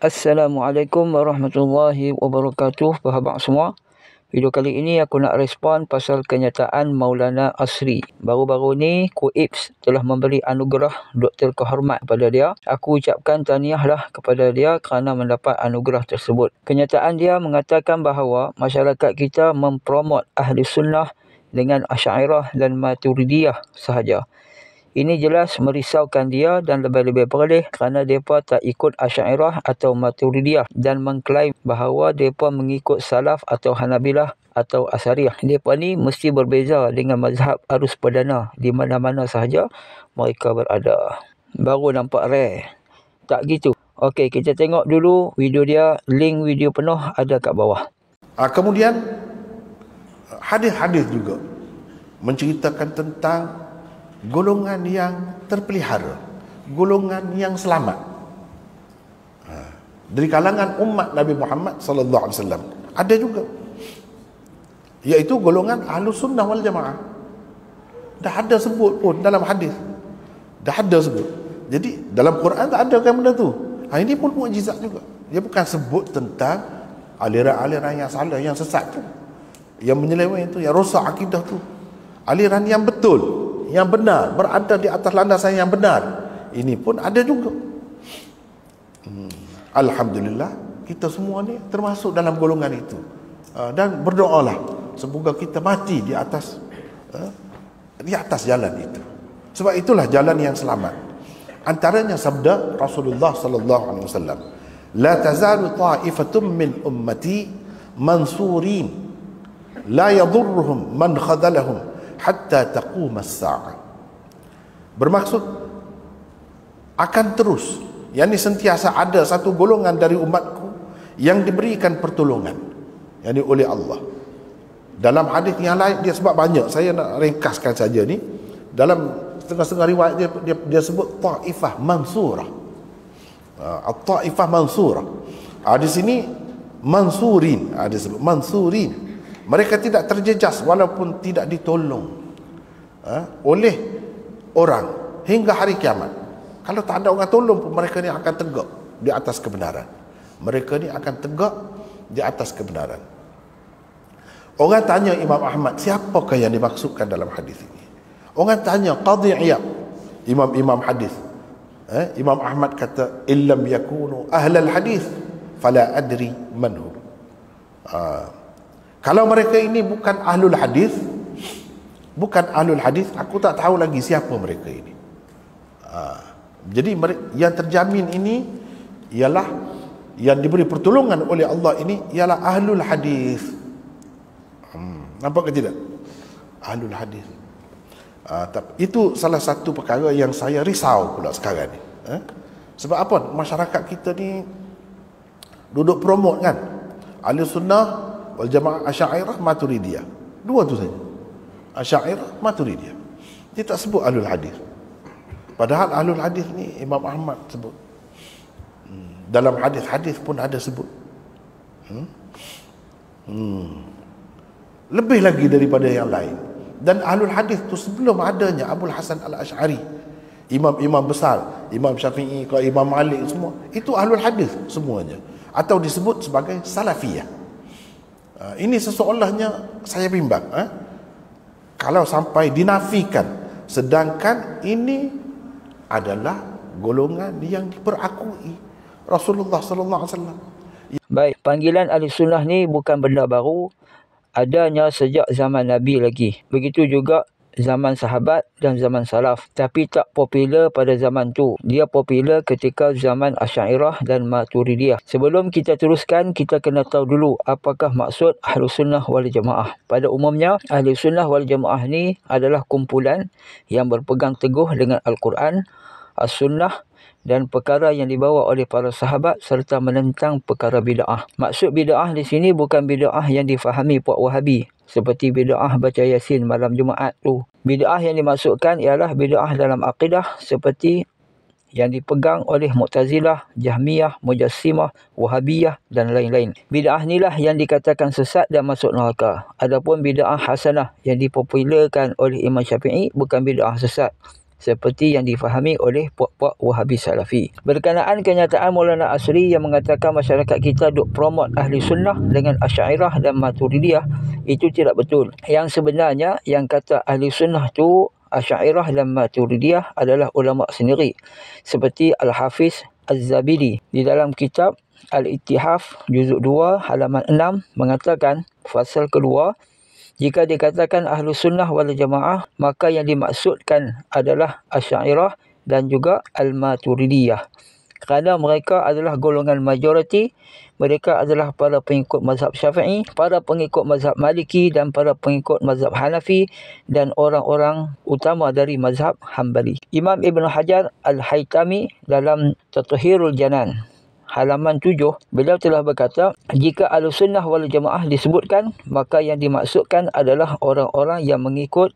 Assalamualaikum warahmatullahi wabarakatuh, sahabat semua. Video kali ini aku nak respon pasal kenyataan Maulana Asri. Baru-baru ni Kuips telah memberi anugerah Doktor Kehormat kepada dia. Aku ucapkan tahniahlah kepada dia kerana mendapat anugerah tersebut. Kenyataan dia mengatakan bahawa masyarakat kita mempromot Ahli Sunnah dengan Asy'ariyah dan Maturidiyah sahaja. Ini jelas merisaukan dia dan lebih-lebih perleh kerana mereka tak ikut Asy'ariyah atau Maturidiyah dan mengklaim bahawa mereka mengikut Salaf atau Hanabilah atau Asariyah. Mereka ni mesti berbeza dengan mazhab arus perdana di mana-mana sahaja mereka berada. Baru nampak rare. Tak gitu. Okey, kita tengok dulu video dia. Link video penuh ada kat bawah. Kemudian hadis-hadis juga menceritakan tentang golongan yang terpelihara, golongan yang selamat dari kalangan umat Nabi Muhammad sallallahu alaihi wasallam. Ada juga, iaitu golongan Ahlus Sunnah wal Jamaah. Dah ada sebut pun dalam hadis. Dah ada sebut. Jadi dalam Quran tak ada kan benda tu. Ini pun mukjizat juga. Dia bukan sebut tentang aliran-aliran yang salah, yang sesat tu, yang menyeleweng tu, yang rosak akidah tu. Aliran yang betul, yang benar, berada di atas landasan yang benar, ini pun ada juga. Alhamdulillah, kita semua ni termasuk dalam golongan itu. Dan berdoalah semoga kita mati di atas jalan itu. Sebab itulah jalan yang selamat. Antaranya sabda Rasulullah sallallahu alaihi wasallam, la tazalu ta'ifatun min ummati mansurin la yadurruhum man khadalahum hatta taqum as-sa'ah. Bermaksud akan terus, yakni sentiasa ada satu golongan dari umatku yang diberikan pertolongan, yakni oleh Allah. Dalam hadis yang lain dia sebab banyak, saya nak ringkaskan saja ni. Dalam setengah-setengah riwayat dia sebut ta'ifah mansurah. At-ta'ifah mansurah. Di sini mansurin, dia sebut mansurin. Mereka tidak terjejas walaupun tidak ditolong oleh orang hingga hari kiamat. Kalau tak ada orang tolong pun, mereka ni akan tegak di atas kebenaran. Mereka ni akan tegak di atas kebenaran. Orang tanya Imam Ahmad, siapakah yang dimaksudkan dalam hadis ini? Orang tanya Qadhi Iyad, imam hadis. Imam Ahmad kata, illam yakunu ahlal hadis fala adri manhu. Kalau mereka ini bukan ahlul hadis, aku tak tahu lagi siapa mereka ini. Jadi yang terjamin ini ialah, yang diberi pertolongan oleh Allah ini ialah ahlul hadis. Nampak ke tidak? Ahlul hadis. Itu salah satu perkara yang saya risau pula sekarang ni. Sebab apa? Masyarakat kita ni duduk promote kan, Ahli Sunnah wal Jamaah, Asy'ariyah, Maturidiyah. Dua tu saja. Asy'ariyah, Maturidiyah. Dia tak sebut ahlul hadis. Padahal ahlul hadis ni Imam Ahmad sebut. Dalam hadis-hadis pun ada sebut. Lebih lagi daripada yang lain. Dan ahlul hadis tu sebelum adanya Abul Hasan Al-Asy'ari, imam-imam besar, Imam Syafi'i, Imam Malik, semua itu ahlul hadis semuanya, atau disebut sebagai salafiyah. Ini seseolahnya saya bimbang kalau sampai dinafikan, sedangkan ini adalah golongan yang diperakui Rasulullah sallallahu alaihi wasallam. Baik, panggilan Ahli Sunnah ni bukan benda baru, adanya sejak zaman Nabi lagi. Begitu juga zaman sahabat dan zaman salaf. Tapi tak popular pada zaman tu. Dia popular ketika zaman Asy'ariyah dan Maturidiyah. Sebelum kita teruskan, kita kena tahu dulu apakah maksud Ahlus Sunnah wal Jamaah. Pada umumnya, Ahlus Sunnah wal Jamaah ni adalah kumpulan yang berpegang teguh dengan Al-Quran, As-Sunnah dan perkara yang dibawa oleh para sahabat serta menentang perkara bid'ah. Maksud bid'ah di sini bukan bid'ah yang difahami puak Wahabi, seperti bid'ah baca Yasin malam Jumaat tu. Bid'ah yang dimaksudkan ialah bid'ah dalam akidah seperti yang dipegang oleh Mu'tazilah, Jahmiyah, Mujassimah, Wahabiyah dan lain-lain. Bid'ah inilah yang dikatakan sesat dan masuk neraka. Adapun bid'ah hasanah yang dipopularkan oleh Imam Syafi'i bukan bid'ah sesat, seperti yang difahami oleh puak-puak Wahabi Salafi. Berkenaan kenyataan Maulana Asri yang mengatakan masyarakat kita duk promote ahli sunnah dengan Asy'ariyah dan Maturidiyah, itu tidak betul. Yang sebenarnya yang kata ahli sunnah tu Asy'ariyah dan Maturidiyah adalah ulama sendiri, seperti Al-Hafiz Az-Zabidi di dalam kitab Al-Ittihaf juzuk 2 halaman 6 mengatakan fasal kedua, jika dikatakan ahlu sunnah wal jamaah, maka yang dimaksudkan adalah Asy'ariyah dan juga Al-Maturidiyah, kerana mereka adalah golongan majoriti. Mereka adalah para pengikut mazhab Syafi'i, para pengikut mazhab Maliki dan para pengikut mazhab Hanafi dan orang-orang utama dari mazhab Hanbali. Imam Ibn Hajar Al-Haytami dalam Tathhirul Janan halaman 7, beliau telah berkata, jika Ahlussunnah wal Jamaah disebutkan, maka yang dimaksudkan adalah orang-orang yang mengikut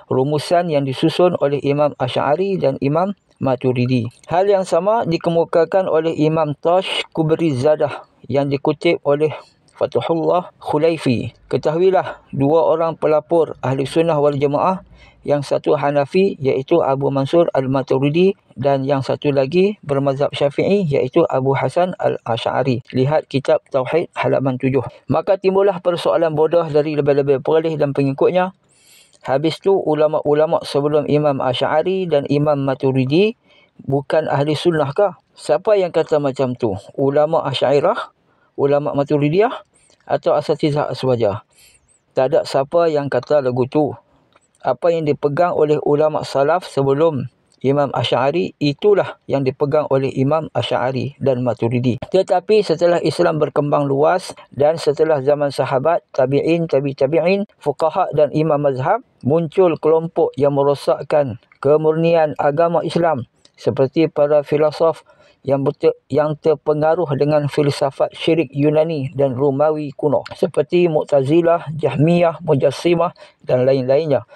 rumusan yang disusun oleh Imam Asy'ari dan Imam Maturidi. Hal yang sama dikemukakan oleh Imam Tash Kubrizadah yang dikutip oleh Fathullah Khulaifi. Ketahuilah, dua orang pelapor Ahli Sunnah wal Jamaah, yang satu Hanafi iaitu Abu Mansur Al-Maturidi dan yang satu lagi bermazhab Syafi'i iaitu Abu Hasan Al-Asy'ari. Lihat kitab Tauhid halaman 7. Maka timbullah persoalan bodoh dari lebih-lebih perlis dan pengikutnya. Habis tu ulama-ulama sebelum Imam Asy'ari dan Imam Maturidi bukan ahli sunnah kah? Siapa yang kata macam tu? Ulama Asy'ariyah, ulama Maturidiyah atau asatizah aswajah? Tak ada siapa yang kata lagu tu. Apa yang dipegang oleh ulama salaf sebelum Imam Asy'ari, itulah yang dipegang oleh Imam Asy'ari dan Maturidi. Tetapi setelah Islam berkembang luas dan setelah zaman sahabat, tabi'in, tabi'in, fuqaha dan imam mazhab, muncul kelompok yang merosakkan kemurnian agama Islam seperti para filsuf yang terpengaruh dengan filsafat syirik Yunani dan Romawi kuno seperti Mu'tazilah, Jahmiyah, Mujassimah dan lain-lainnya.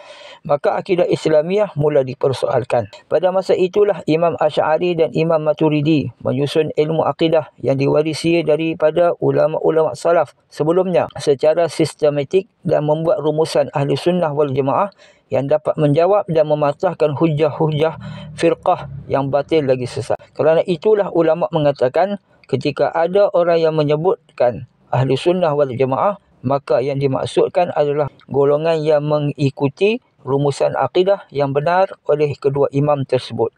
Maka akidah Islamiyah mula dipersoalkan. Pada masa itulah Imam Asy'ari dan Imam Maturidi menyusun ilmu akidah yang diwarisi daripada ulama-ulama salaf sebelumnya secara sistematik dan membuat rumusan ahli sunnah wal jamaah yang dapat menjawab dan mematahkan hujah-hujah firqah yang batil lagi sesat. Kerana itulah ulama mengatakan, ketika ada orang yang menyebutkan ahli sunnah wal jamaah, maka yang dimaksudkan adalah golongan yang mengikuti rumusan akidah yang benar oleh kedua imam tersebut.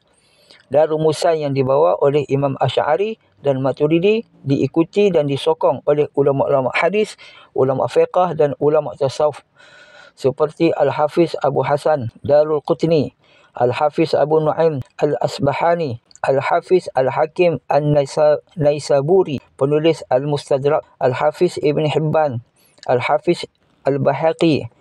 Dan rumusan yang dibawa oleh Imam Asy'ari dan Maturidi diikuti dan disokong oleh ulama-ulama hadis, ulama fiqh dan ulama tasawuf seperti Al-Hafiz Abu Hasan Darul Qutni, Al-Hafiz Abu Nu'aim Al-Asbahani, Al-Hafiz Al-Hakim An-Naisaburi, penulis Al-Mustadrak, Al-Hafiz Ibn Hibban, Al-Hafiz Al-Bahaqi,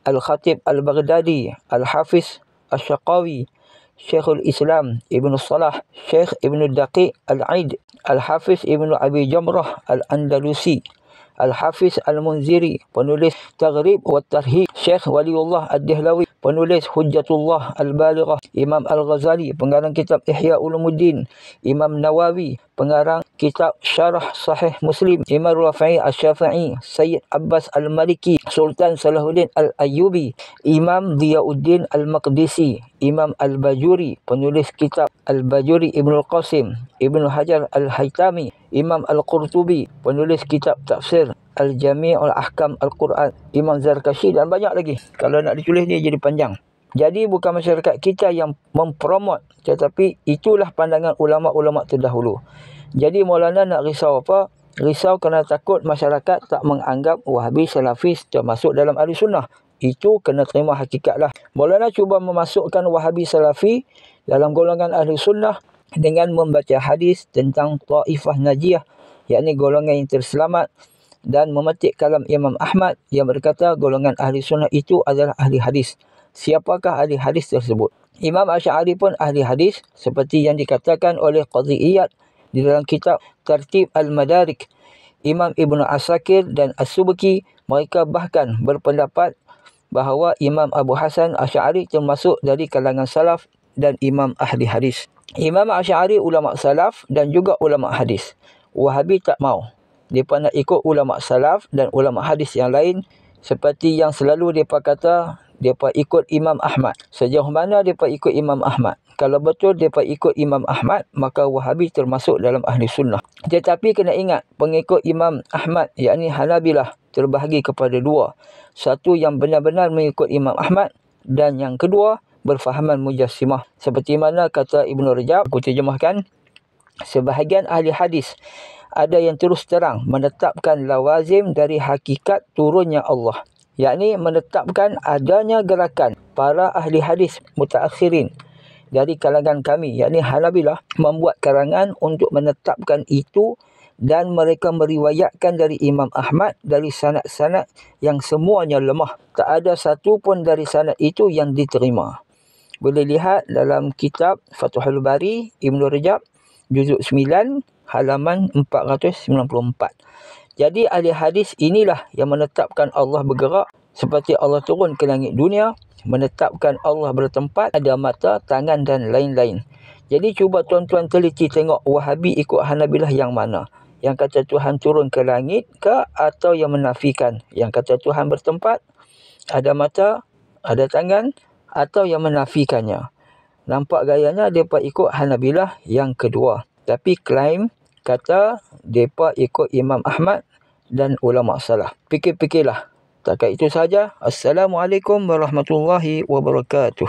Al-Khatib Al-Baghdadi, Al-Hafiz Al-Syaqawi, Syekhul Islam Ibn Salah, Syekh Ibn Daqiq Al-Aid, Al-Hafiz Ibn Abi Jamrah Al-Andalusi, Al-Hafiz Al-Munziri, penulis Taghrib wa Tarhib, Syekh Waliullah Ad-Dihlawi, penulis Hujjatullah Al-Balighah, Imam Al-Ghazali, pengarang kitab Ihya Ulumuddin, Imam Nawawi, pengarang kitab Syarah Sahih Muslim, Imam Rafi'i Asy-Syafi'i, Sayyid Abbas Al-Maliki, Sultan Salahuddin Al-Ayyubi, Imam Diyauddin Al-Maqdisi, Imam Al-Bajuri, penulis kitab Al-Bajuri Ibnul Qasim, Ibnu Hajar Al-Haytami, Imam Al-Qurtubi, penulis kitab Tafsir Al-Jami' Al-Ahkam Al-Quran, Imam Zarkashi dan banyak lagi. Kalau nak ditulis dia jadi panjang. Jadi bukan masyarakat kita yang mempromot, tetapi itulah pandangan ulama-ulama terdahulu. Jadi Maulana nak risau apa? Risau kerana takut masyarakat tak menganggap Wahabi Salafis termasuk dalam ahli sunnah. Itu kena terima hakikatlah. Maulana cuba memasukkan Wahabi Salafi dalam golongan ahli sunnah dengan membaca hadis tentang Taifah Najiyah, yakni golongan yang terselamat, dan memetik kalam Imam Ahmad yang berkata golongan ahli sunnah itu adalah ahli hadis. Siapakah ahli hadis tersebut? Imam Asy'ari pun ahli hadis seperti yang dikatakan oleh Qadhi Iyad di dalam kitab Tartib Al-Madarik. Imam Ibn Asakir dan As-Subki, mereka bahkan berpendapat bahawa Imam Abu Hasan Asy'ari termasuk dari kalangan salaf dan imam ahli hadis. Imam Asy'ari ulama salaf dan juga ulama hadis. Wahabi tak mau. Mereka nak ikut ulama salaf dan ulama hadis yang lain seperti yang selalu mereka kata mereka ikut Imam Ahmad. Sejauh mana mereka ikut Imam Ahmad? Kalau betul mereka ikut Imam Ahmad, maka Wahabi termasuk dalam ahli sunnah. Tetapi kena ingat, pengikut Imam Ahmad, yakni Hanabilah, terbahagi kepada dua. Satu yang benar-benar mengikut Imam Ahmad, dan yang kedua berfahaman Mujassimah. Seperti mana kata Ibn Rajab, aku terjemahkan, sebahagian ahli hadis ada yang terus terang menetapkan lawazim dari hakikat turunnya Allah, yakni menetapkan adanya gerakan para ahli hadis mutaakhirin dari kalangan kami, yakni Hanabilah, membuat karangan untuk menetapkan itu, dan mereka meriwayatkan dari Imam Ahmad dari sanad-sanad yang semuanya lemah. Tak ada satu pun dari sanad itu yang diterima. Boleh lihat dalam kitab Fathul Bari Ibn Rajab juzuk 9 halaman 494. Jadi ahli hadis inilah yang menetapkan Allah bergerak, seperti Allah turun ke langit dunia, menetapkan Allah bertempat, ada mata, tangan dan lain-lain. Jadi cuba tuan-tuan teliti tengok Wahabi ikut Hanabilah yang mana? Yang kata Tuhan turun ke langit ke, atau yang menafikan? Yang kata Tuhan bertempat, ada mata, ada tangan, atau yang menafikannya? Nampak gayanya mereka ikut Hanabilah yang kedua. Tapi klaim kata mereka ikut Imam Ahmad dan ulama salah. Fikir-fikirlah. Takat itu saja. Assalamualaikum warahmatullahi wabarakatuh.